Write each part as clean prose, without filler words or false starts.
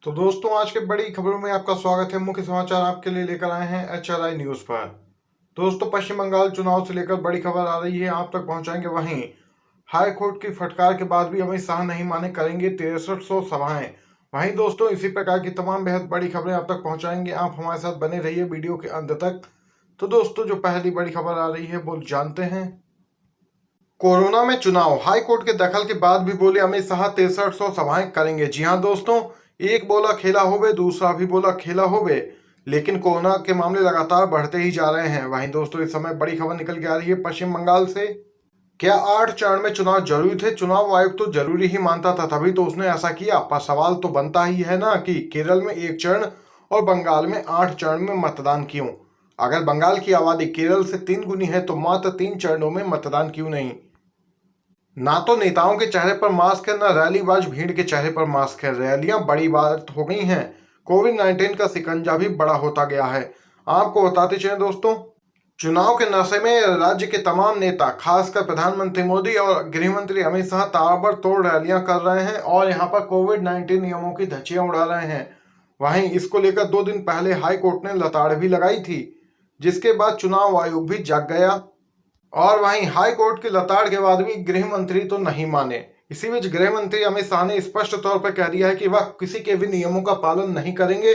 तो दोस्तों आज के बड़ी खबरों में आपका स्वागत है। मुख्य समाचार आपके लिए लेकर आए हैं HRI न्यूज पर। दोस्तों पश्चिम बंगाल चुनाव से लेकर बड़ी खबर आ रही है, आप तक पहुंचाएंगे। वहीं हाई कोर्ट की फटकार के बाद भी अमित शाह नहीं माने, करेंगे 6300 सभाएं। वहीं दोस्तों इसी प्रकार की तमाम बेहद बड़ी खबरें आप तक पहुंचाएंगे, आप हमारे साथ बने रहिए वीडियो के अंत तक। तो दोस्तों जो पहली बड़ी खबर आ रही है वो जानते हैं। कोरोना में चुनाव, हाई कोर्ट के दखल के बाद भी बोले अमित शाह 6300 सभाएं करेंगे। जी हां दोस्तों, एक बोला खेला होबे, दूसरा भी बोला खेला होबे, लेकिन कोरोना के मामले लगातार बढ़ते ही जा रहे हैं। वहीं दोस्तों इस समय बड़ी खबर निकल के आ रही है पश्चिम बंगाल से। क्या 8 चरण में चुनाव जरूरी थे? चुनाव आयोग तो जरूरी ही मानता था, तभी तो उसने ऐसा किया। पर सवाल तो बनता ही है ना कि केरल में 1 चरण और बंगाल में 8 चरण में मतदान क्यों? अगर बंगाल की आबादी केरल से 3 गुनी है तो मात्र 3 चरणों में मतदान क्यों नहीं? ना तो नेताओं के चेहरे पर मास्क है, ना रैलीबाज भीड़ के चेहरे पर मास्क है। रैलियां बड़ी बात हो गई हैं, कोविड-19 का शिकंजा भी बड़ा होता गया है। आपको बताते चलें दोस्तों, चुनाव के नशे में राज्य के तमाम नेता, खासकर प्रधानमंत्री मोदी और गृह मंत्री अमित शाह ताबड़तोड़ रैलियां कर रहे हैं और यहां पर कोविड-19 नियमों की धज्जियां उड़ा रहे हैं। वहीं इसको लेकर 2 दिन पहले हाई कोर्ट ने लताड़ भी लगाई थी, जिसके बाद चुनाव आयोग भी जाग गया। और वहीं हाई कोर्ट की लताड़ के बाद भी गृह मंत्री तो नहीं माने। इसी बीच गृह मंत्री अमित शाह ने स्पष्ट तौर पर कह दिया है कि वह किसी के भी नियमों का पालन नहीं करेंगे,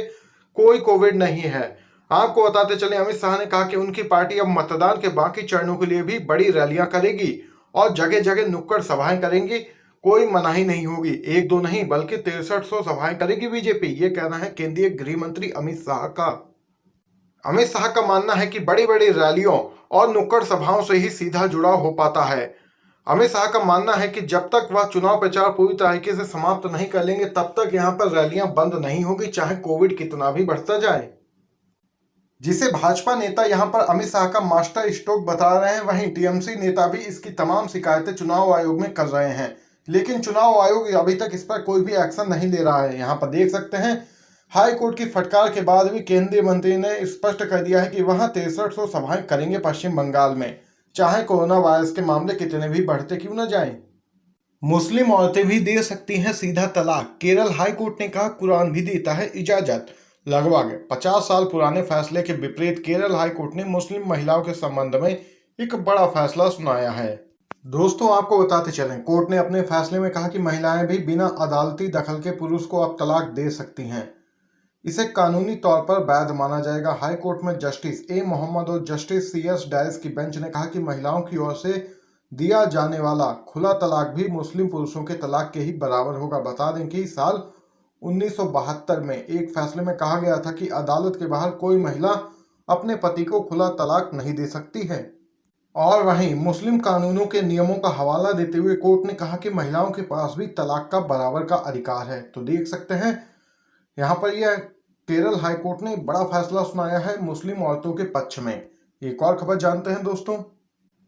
कोई कोविड नहीं है। आपको बताते चले अमित शाह ने कहा कि उनकी पार्टी अब मतदान के बाकी चरणों के लिए भी बड़ी रैलियां करेगी और जगह जगह नुक्कड़ सभाएं करेंगी। कोई मनाही नहीं होगी, 1-2 नहीं बल्कि 6300 सभाएं करेगी बीजेपी, ये कहना है केंद्रीय गृह मंत्री अमित शाह का। अमित शाह का मानना है कि बड़ी बड़ी रैलियों और नुक्कड़ सभाओं से ही सीधा जुड़ाव हो पाता है। अमित शाह का मानना है कि जब तक वह चुनाव प्रचार पूरी तरीके से समाप्त नहीं कर लेंगे तब तक यहां पर रैलियां बंद नहीं होगी, चाहे कोविड कितना भी बढ़ता जाए, जिसे भाजपा नेता यहां पर अमित शाह का मास्टर स्ट्रोक बता रहे हैं। वहीं टीएमसी नेता भी इसकी तमाम शिकायतें चुनाव आयोग में कर रहे हैं, लेकिन चुनाव आयोग अभी तक इस पर कोई भी एक्शन नहीं ले रहा है। यहाँ पर देख सकते हैं हाई कोर्ट की फटकार के बाद भी केंद्रीय मंत्री ने स्पष्ट कर दिया है कि वहां 6300 सभाएं करेंगे पश्चिम बंगाल में, चाहे कोरोना वायरस के मामले कितने भी बढ़ते क्यों न जाएं। मुस्लिम औरतें भी दे सकती हैं सीधा तलाक, केरल हाई कोर्ट ने कहा कुरान भी देता है इजाजत। लगभग 50 साल पुराने फैसले के विपरीत केरल हाई कोर्ट ने मुस्लिम महिलाओं के संबंध में एक बड़ा फैसला सुनाया है। दोस्तों आपको बताते चलें, कोर्ट ने अपने फैसले में कहा कि महिलाएं भी बिना अदालती दखल के पुरुष को अब तलाक दे सकती हैं, इसे कानूनी तौर पर वैध माना जाएगा। हाई कोर्ट में जस्टिस ए मोहम्मद और जस्टिस CS डायस की बेंच ने कहा कि महिलाओं की ओर से दिया जाने वाला खुला तलाक भी मुस्लिम पुरुषों के तलाक के ही बराबर होगा। बता दें कि साल 1972 में एक फैसले में कहा गया था कि अदालत के बाहर कोई महिला अपने पति को खुला तलाक नहीं दे सकती है। और वहीं मुस्लिम कानूनों के नियमों का हवाला देते हुए कोर्ट ने कहा कि महिलाओं के पास भी तलाक का बराबर का अधिकार है। तो देख सकते हैं यहाँ पर यह केरल हाई कोर्ट ने बड़ा फैसला सुनाया है मुस्लिम औरतों के पक्ष में। एक और खबर जानते हैं दोस्तों,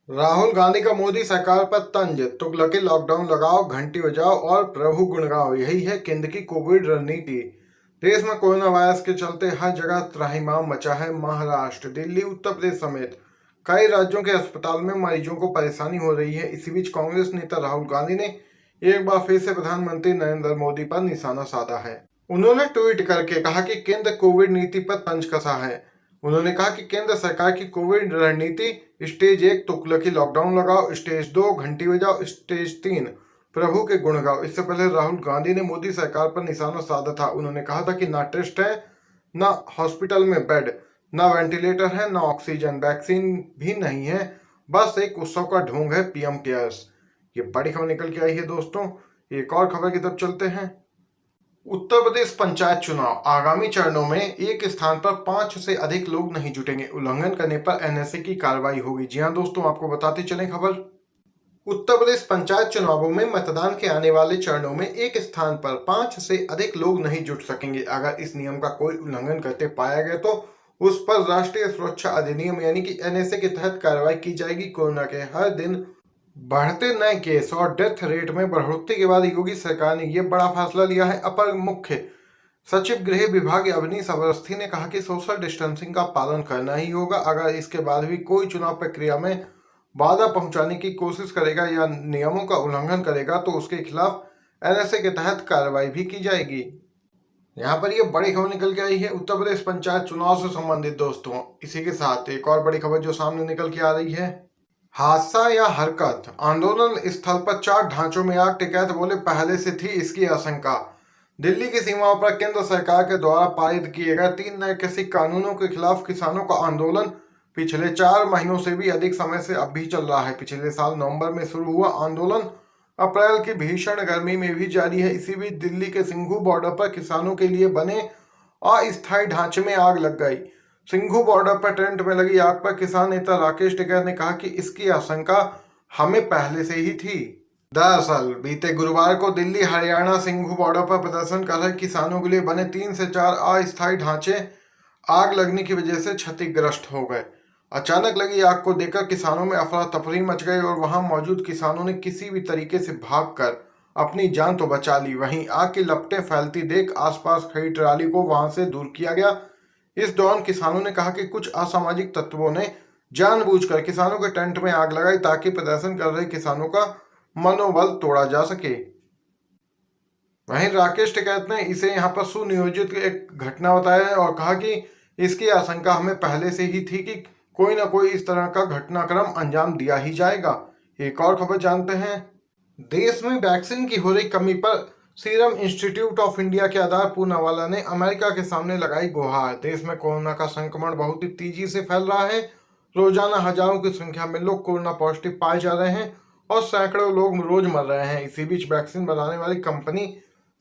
राहुल गांधी का मोदी सरकार पर तंज, तुगलकी लॉकडाउन लगाओ, घंटी बजाओ और प्रभु गुण गाओ, यही है केंद्र की कोविड रणनीति। देश में कोरोना वायरस के चलते हर जगह त्राहिमाम मचा है। महाराष्ट्र, दिल्ली, उत्तर प्रदेश समेत कई राज्यों के अस्पताल में मरीजों को परेशानी हो रही है। इसी बीच कांग्रेस नेता राहुल गांधी ने एक बार फिर से प्रधानमंत्री नरेंद्र मोदी पर निशाना साधा है। उन्होंने ट्वीट करके कहा कि केंद्र कोविड नीति पर तंज कसा है। उन्होंने कहा कि केंद्र सरकार की कोविड रणनीति स्टेज 1 तुगलकी लॉकडाउन लगाओ, स्टेज 2 घंटी बजाओ, स्टेज 3 प्रभु के गुण गाओ। इससे पहले राहुल गांधी ने मोदी सरकार पर निशाना साधा था। उन्होंने कहा था कि ना टेस्ट है, ना हॉस्पिटल में बेड, ना वेंटिलेटर है, ना ऑक्सीजन, वैक्सीन भी नहीं है, बस एक उत्सव का ढोंग है PM केयर्स। ये बड़ी खबर निकल के आई है दोस्तों। एक और खबर की तरफ चलते हैं। उत्तर प्रदेश पंचायत चुनाव, आगामी चरणों में एक स्थान पर 5 से अधिक लोग नहीं जुटेंगे, उल्लंघन करने पर NSA की कार्रवाई होगी। जी हां दोस्तों, आपको बताते चलें खबर। उत्तर प्रदेश पंचायत चुनावों में मतदान के आने वाले चरणों में एक स्थान पर 5 से अधिक लोग नहीं जुट सकेंगे। अगर इस नियम का कोई उल्लंघन करते पाया गया तो उस पर राष्ट्रीय सुरक्षा अधिनियम यानी कि NSA के तहत कार्रवाई की जाएगी। कोरोना के हर दिन बढ़ते नए केस और डेथ रेट में बढ़ोतरी के बाद योगी सरकार ने यह बड़ा फैसला लिया है। अपर मुख्य सचिव गृह विभाग अवनीश अवस्थी ने कहा कि सोशल डिस्टेंसिंग का पालन करना ही होगा। अगर इसके बाद भी कोई चुनाव प्रक्रिया में बाधा पहुंचाने की कोशिश करेगा या नियमों का उल्लंघन करेगा तो उसके खिलाफ NSA के तहत कार्रवाई भी की जाएगी। यहाँ पर ये बड़ी खबर निकल के आई है उत्तर प्रदेश पंचायत चुनाव से संबंधित दोस्तों। इसी के साथ एक और बड़ी खबर जो सामने निकल के आ रही है, हादसा या हरकत, आंदोलन स्थल पर 4 ढांचों में आग, टिकैत बोले पहले से थी इसकी आशंका। दिल्ली की सीमाओं पर केंद्र सरकार के द्वारा पारित किए गए 3 नए कृषि कानूनों के खिलाफ किसानों का आंदोलन पिछले 4 महीनों से भी अधिक समय से अब भी चल रहा है। पिछले साल नवंबर में शुरू हुआ आंदोलन अप्रैल की भीषण गर्मी में भी जारी है। इसी बीच दिल्ली के सिंघू बॉर्डर पर किसानों के लिए बने अस्थायी ढांचे में आग लग गई। सिंघू बॉर्डर पर टेंट में लगी आग पर किसान नेता राकेश टिकैत ने कहा कि इसकी आशंका हमें पहले से ही थी। दरअसल बीते गुरुवार को दिल्ली हरियाणा सिंघू बॉर्डर पर प्रदर्शन कर रहे किसानों के लिए बने 3 से 4 अस्थायी ढांचे आग लगने की वजह से क्षतिग्रस्त हो गए। अचानक लगी आग को देखकर किसानों में अफरा तफरी मच गई और वहां मौजूद किसानों ने किसी भी तरीके से भागकर अपनी जान तो बचा ली। वहीं आग की लपटें फैलती देख आसपास खड़ी ट्राली को वहां से दूर किया गया। इस दौरान किसानों ने कहा कि कुछ असामाजिक तत्वों ने जानबूझकर किसानों के टेंट में आग लगाई ताकि प्रदर्शन कर रहे किसानों का मनोबल तोड़ा जा सके। वहीं राकेश टिकैत ने इसे यहां पर सुनियोजित एक घटना बताया है और कहा कि इसकी आशंका हमें पहले से ही थी कि कोई ना कोई इस तरह का घटनाक्रम अंजाम दिया ही जाएगा। एक और खबर जानते हैं, देश में वैक्सीन की हो रही कमी पर सीरम इंस्टीट्यूट ऑफ इंडिया के आधार पूनावाला ने अमेरिका के सामने लगाई गुहार। देश में कोरोना का संक्रमण बहुत ही तेजी से फैल रहा है। रोजाना हजारों की संख्या में लोग कोरोना पॉजिटिव पाए जा रहे हैं और सैकड़ों लोग रोज मर रहे हैं। इसी बीच वैक्सीन बनाने वाली company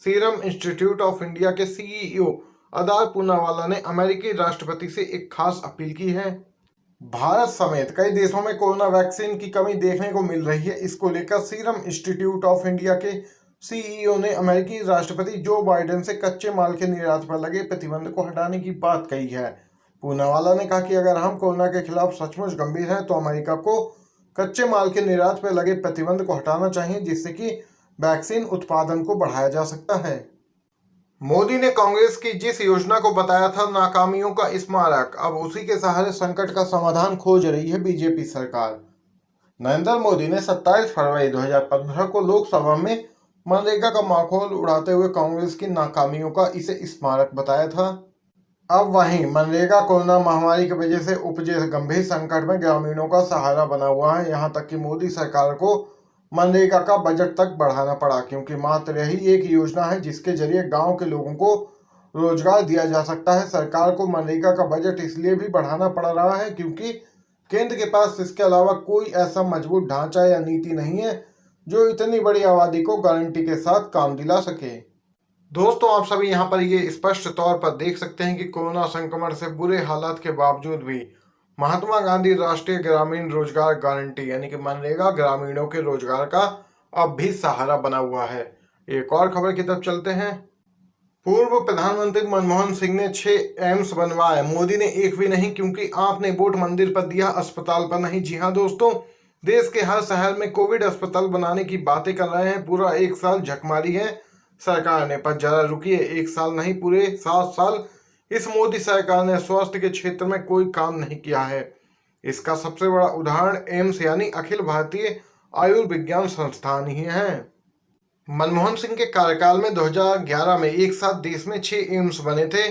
serum institute of India के सीईओ आधार पूनावाला ने अमेरिकी राष्ट्रपति से एक खास अपील की है। भारत समेत कई देशों में कोरोना वैक्सीन की कमी देखने को मिल रही है। इसको लेकर सीरम इंस्टीट्यूट ऑफ इंडिया के सीईओ ने अमेरिकी राष्ट्रपति जो बाइडेन से कच्चे माल के निर्यात पर लगे प्रतिबंध को हटाने की बात कही है। पूनावाला ने कहा कि अगर हम कोरोना के खिलाफ सचमुच गंभीर हैं तो अमेरिका को कच्चे माल के निर्यात पर लगे प्रतिबंध को हटाना चाहिए, जिससे कि वैक्सीन उत्पादन को बढ़ाया जा सकता है। मोदी ने कांग्रेस की जिस योजना को बताया था नाकामियों का स्मारक, अब उसी के सहारे संकट का समाधान खोज रही है बीजेपी सरकार। नरेंद्र मोदी ने 27 फरवरी 2015 को लोकसभा में मनरेगा का माखौल उड़ाते हुए कांग्रेस की नाकामियों का इसे स्मारक बताया था। अब वहीं मनरेगा कोरोना महामारी की वजह से उपजे गंभीर संकट में ग्रामीणों का सहारा बना हुआ है। यहाँ तक कि मोदी सरकार को मनरेगा का बजट तक बढ़ाना पड़ा, क्योंकि मात्र यही एक योजना है जिसके जरिए गांव के लोगों को रोजगार दिया जा सकता है। सरकार को मनरेगा का बजट इसलिए भी बढ़ाना पड़ रहा है क्योंकि केंद्र के पास इसके अलावा कोई ऐसा मजबूत ढांचा या नीति नहीं है जो इतनी बड़ी आबादी को गारंटी के साथ काम दिला सके। दोस्तों, आप सभी यहाँ पर ये स्पष्ट तौर पर देख सकते हैं कि कोरोना संक्रमण से बुरे हालात के बावजूद भी महात्मा गांधी राष्ट्रीय ग्रामीण रोजगार गारंटी यानी कि मनरेगा ग्रामीणों के रोजगार का अब भी सहारा बना हुआ है। एक और खबर की तरफ चलते हैं। पूर्व प्रधानमंत्री मनमोहन सिंह ने 6 एम्स बनवाए, मोदी ने एक भी नहीं, क्योंकि आपने वोट मंदिर पर दिया, अस्पताल पर नहीं। जी हाँ दोस्तों, देश के हर शहर में कोविड अस्पताल बनाने की बातें कर रहे हैं। पूरा 1 साल झक मारी है सरकार ने, पर जरा रुकिए, 1 साल नहीं पूरे 7 साल इस मोदी सरकार ने स्वास्थ्य के क्षेत्र में कोई काम नहीं किया है। इसका सबसे बड़ा उदाहरण एम्स यानी अखिल भारतीय आयुर्विज्ञान संस्थान ही है। मनमोहन सिंह के कार्यकाल में 2011 में एक साथ देश में 6 एम्स बने थे,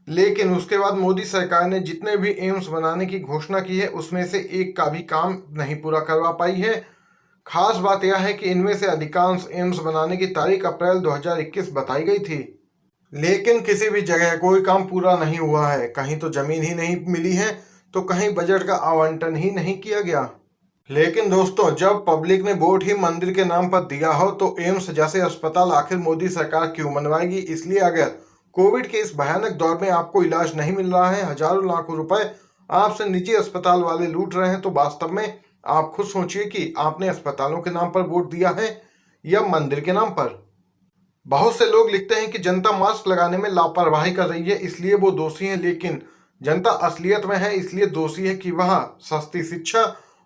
लेकिन उसके बाद मोदी सरकार ने जितने भी एम्स बनाने की घोषणा की है उसमें से एक का भी काम नहीं पूरा करवा पाई है। खास बात यह है कि इनमें से अधिकांश एम्स बनाने की तारीख अप्रैल 2021 बताई गई थी, लेकिन किसी भी जगह कोई काम पूरा नहीं हुआ है। कहीं तो जमीन ही नहीं मिली है तो कहीं बजट का आवंटन ही नहीं किया गया। लेकिन दोस्तों, जब पब्लिक ने वोट ही मंदिर के नाम पर दिया हो तो एम्स जैसे अस्पताल आखिर मोदी सरकार क्यों बनवाएगी। इसलिए अगर कोविड के इस भयानक दौर में आपको इलाज नहीं मिल रहा है, हजारों लाखों रुपए आपसे निजी अस्पताल वाले लूट रहे हैं, तो वास्तव में आप खुद सोचिए कि आपने अस्पतालों के नाम पर वोट दिया है या मंदिर के नाम पर। बहुत से लोग लिखते हैं कि जनता मास्क लगाने में लापरवाही कर रही है इसलिए वो दोषी है, लेकिन जनता असलियत में है इसलिए दोषी है कि वह सस्ती शिक्षा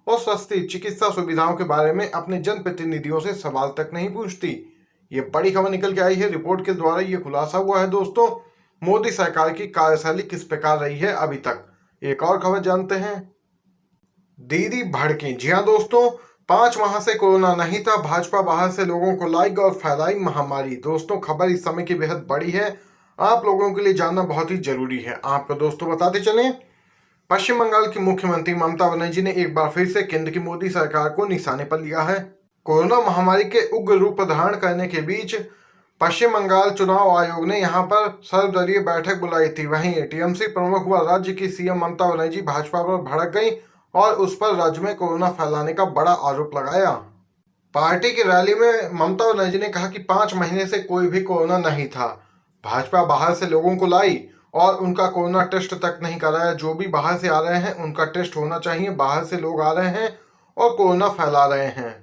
और सस्ती चिकित्सा सुविधाओं के बारे में अपने जनप्रतिनिधियों से सवाल तक नहीं पूछती। ये बड़ी खबर निकल के आई है, रिपोर्ट के द्वारा ये खुलासा हुआ है। दोस्तों, मोदी सरकार की कार्यशैली किस प्रकार रही है अभी तक। एक और खबर जानते हैं। दीदी भड़की। जी हाँ दोस्तों, 5 माह से कोरोना नहीं था, भाजपा बाहर से लोगों को लाई और फैलाई महामारी। दोस्तों, खबर इस समय की बेहद बड़ी है। आप लोगों के लिए जानना बहुत ही जरूरी है। आपको दोस्तों बताते चलें, पश्चिम बंगाल की मुख्यमंत्री ममता बनर्जी ने एक बार फिर से केंद्र की मोदी सरकार को निशाने पर लिया है। कोरोना महामारी के उग्र रूप धारण करने के बीच पश्चिम बंगाल चुनाव आयोग ने यहां पर सर्वदलीय बैठक बुलाई थी। वहीं टीएमसी प्रमुख व राज्य की सीएम ममता बनर्जी भाजपा पर भड़क गई और उस पर राज्य में कोरोना फैलाने का बड़ा आरोप लगाया। पार्टी की रैली में ममता बनर्जी ने कहा कि 5 महीने से कोई भी कोरोना नहीं था। भाजपा बाहर से लोगों को लाई और उनका कोरोना टेस्ट तक नहीं कराया। जो भी बाहर से आ रहे हैं उनका टेस्ट होना चाहिए। बाहर से लोग आ रहे हैं और कोरोना फैला रहे हैं।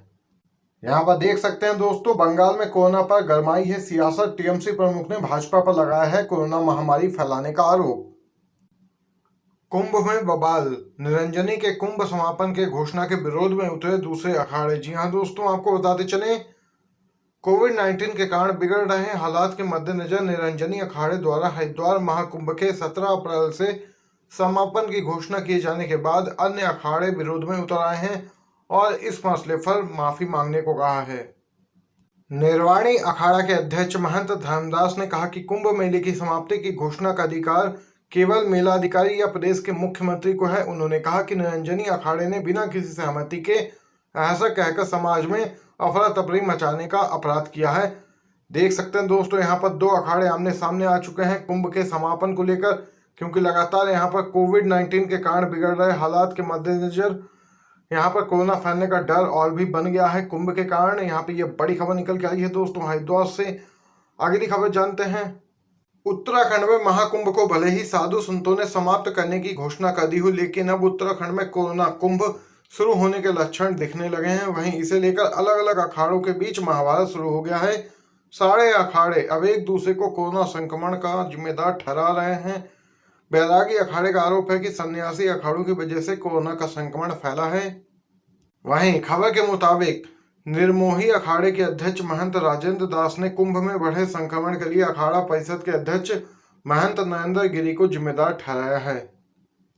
यहाँ पर देख सकते हैं दोस्तों, बंगाल में कोरोना पर गरमाई है सियासत। टीएमसी प्रमुख ने भाजपा पर लगाया है कोरोना महामारी फैलाने का आरोप। कुंभ में बवाल, निरंजनी के कुंभ समापन के घोषणा के विरोध में उतरे दूसरे अखाड़े। जी हां दोस्तों, आपको बताते चलें, कोविड-19 के कारण बिगड़ रहे हालात के मद्देनजर निरंजनी अखाड़े द्वारा हरिद्वार महाकुंभ के 17 अप्रैल से समापन की घोषणा किए जाने के बाद अन्य अखाड़े विरोध में उतर आए हैं और इस मसले पर माफी मांगने को कहा है। निर्वाणी अखाड़ा के अध्यक्ष महंत धर्मदास ने कहा कि कुंभ मेले की समाप्ति की घोषणा का अधिकार केवल मेलाधिकारी या प्रदेश के मुख्यमंत्री को है। उन्होंने कहा कि निरंजनी अखाड़े ने बिना किसी सहमति के ऐसा कहकर समाज में अफरा तफरी मचाने का अपराध किया है। देख सकते हैं दोस्तों, यहाँ पर 2 अखाड़े आमने सामने आ चुके हैं कुंभ के समापन को लेकर, क्योंकि लगातार यहाँ पर कोविड-19 के कारण बिगड़ रहे हालात के मद्देनजर यहाँ पर कोरोना फैलने का डर और भी बन गया है। कुंभ के कारण यहाँ पे ये बड़ी खबर निकल के आई है दोस्तों हरिद्वार से। अगली खबर जानते हैं, उत्तराखंड में महाकुंभ को भले ही साधु संतों ने समाप्त करने की घोषणा कर दी हो, लेकिन अब उत्तराखंड में कोरोना कुंभ शुरू होने के लक्षण दिखने लगे हैं। वहीं इसे लेकर अलग अलग अखाड़ों के बीच महाभारत शुरू हो गया है। सारे अखाड़े अब एक दूसरे को कोरोना संक्रमण का जिम्मेदार ठहरा रहे हैं। बैरागी अखाड़े का आरोप है कि सन्यासी अखाड़ों की वजह से कोरोना का संक्रमण फैला है। वहीं खबर के मुताबिक निर्मोही अखाड़े के अध्यक्ष महंत राजेंद्र दास ने कुंभ में बढ़े संक्रमण के लिए अखाड़ा परिषद के अध्यक्ष महंत नरेंद्र गिरी को जिम्मेदार ठहराया है।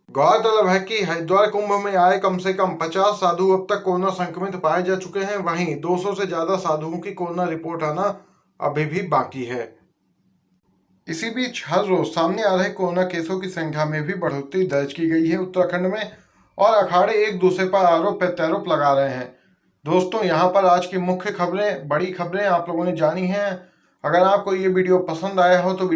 गौरतलब है कि हरिद्वार कुंभ में आए कम से कम 50 साधु अब तक कोरोना संक्रमित पाए जा चुके हैं। वहीं 200 से ज्यादा साधुओं की कोरोना रिपोर्ट आना अभी भी बाकी है। इसी बीच हर रोज सामने आ रहे कोरोना केसों की संख्या में भी बढ़ोतरी दर्ज की गई है उत्तराखंड में, और अखाड़े एक दूसरे पर आरोप प्रत्यारोप लगा रहे हैं। दोस्तों, यहाँ पर आज की मुख्य खबरें, बड़ी खबरें आप लोगों ने जानी हैं। अगर आपको ये वीडियो पसंद आया हो तो